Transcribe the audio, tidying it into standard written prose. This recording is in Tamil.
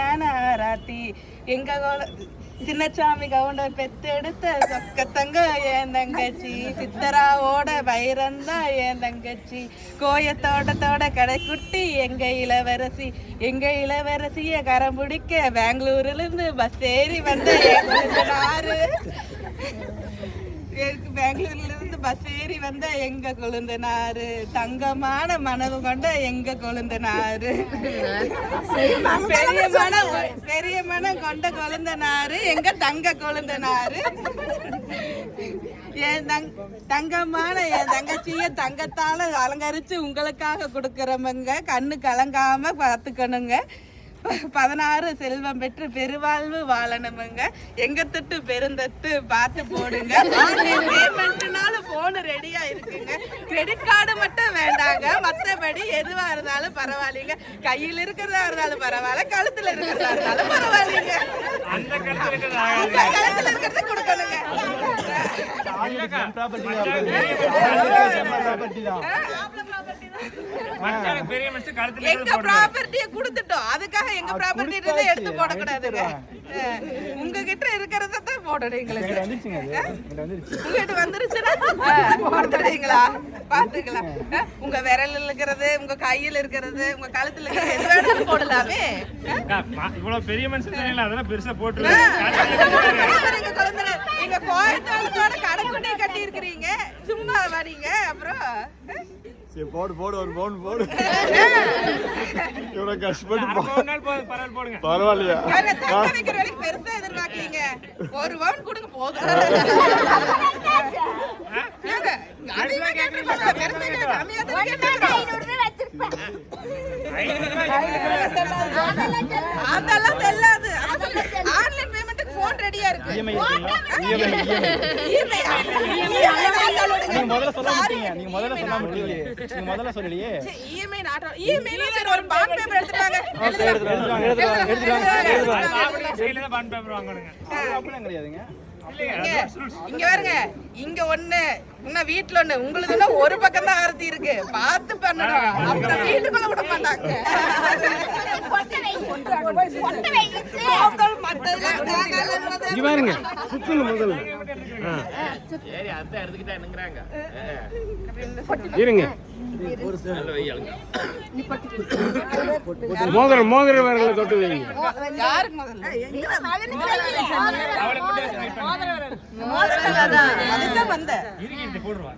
ஆராத்தி எங்க சின்னசாமி கவுண்டர் பெத்தெடுத்த சொக்கத்தங்க என் தங்கச்சி, சித்தராவோட வைரந்தா என் தங்கச்சி, கோயத்தோட்டத்தோட கடைக்குட்டி எங்க இளவரசிய கரம் பிடிக்க பெங்களூர்ல இருந்து பஸ் ஏறி வந்த பெங்களூர்ல இருந்து பஸ் ஏறி வந்த எங்க கொழுந்தனாரு, தங்கமான மனது கொண்ட எங்க கொழுந்தனாரு, பெரிய மனம் கொண்ட கொழுந்தனாரு எங்க தங்க கொழுந்தனாரு, தங்கமான என் தங்கச்சிய தங்கத்தால அலங்கரிச்சு உங்களுக்காக கொடுக்கறவங்க கண்ணு கலங்காம பார்த்துக்கணுங்க. 16 செல்வம் பெற்று பெருவாழ்வு வாழணுமுங்க. எங்க தட்டு பெருந்தட்டு பார்த்து போடுங்க. பேமெண்ட்னாலும் போன் ரெடியா இருக்குங்க. கிரெடிட் கார்டு மட்டும் வேண்டாங்க, மற்றபடி எதுவா இருந்தாலும் பரவாயில்லைங்க. கையில் இருக்கிறதா இருந்தாலும் பரவாயில்ல, கழுத்துல இருக்கிறதா இருந்தாலும் பரவாயில்லைங்க. கழுத்துல இருக்கிறத கொடுக்கணுங்க. எங்க ப்ராப்பர்ட்டியை கொடுத்துட்டோம், அதுக்காக எங்க ப்ராப்பர்ட்டி எடுத்து போடக்கூடாதுங்க. உங்ககிட்ட இருக்கிறத தான் போடணும். எங்களுக்கு உங்ககிட்ட வந்துருச்சுன்னா கொடுத்துடுவீங்களா? பாத்துக்கலாம். உங்க விரல் இருக்கிறது, உங்க கையில் இருக்கிறது, உங்க கழுத்துல இருக்கிறது எது வேணாலும் போடலாமே. இவ்வளவு பெரிய மனுஷன் அதெல்லாம் பெருசா போட்டு எங்க கோயத்தோட கடைக்குட்டி கட்டி இருக்கிறீங்க, சும்மா வரீங்க. அப்புறம் போடு ஒரு பவுன் போடு. இவ்வளவு கஷ்டப்பட்டு பரவாயில்லையா? பெருசா எதிர்பார்க்கலீங்க. ஒரு பவுன் கொடுங்க போதும். அதெல்லாம் செல்லாது. ஆன்லைன் பேமெண்ட்டுக்கு போன் ரெடியா இருக்கு. முதல்ல சொல்லலையே. இஎம்ஐ சரி ஒரு பாண்ட் பேப்பர் எடுத்துட்டாங்க. பாண்ட் பேப்பர் வாங்கணுங்க. அப்படிலாம் கிடையாதுங்க. இங்க பாருங்க, இங்க ஒண்ணு, இன்னும் வீட்டுல ஒண்ணு, உங்களுக்கு ஒரு பக்கம் தான் ஆரத்தி இருக்கு. பார்த்து பண்ணணும். அப்புறம் வீட்டுக்குள்ள விட மாட்டாங்க. மோதிர வரல தொட்டு வைங்க. யாருக்கு முதல்ல? அதுதான் வந்த போடுவா.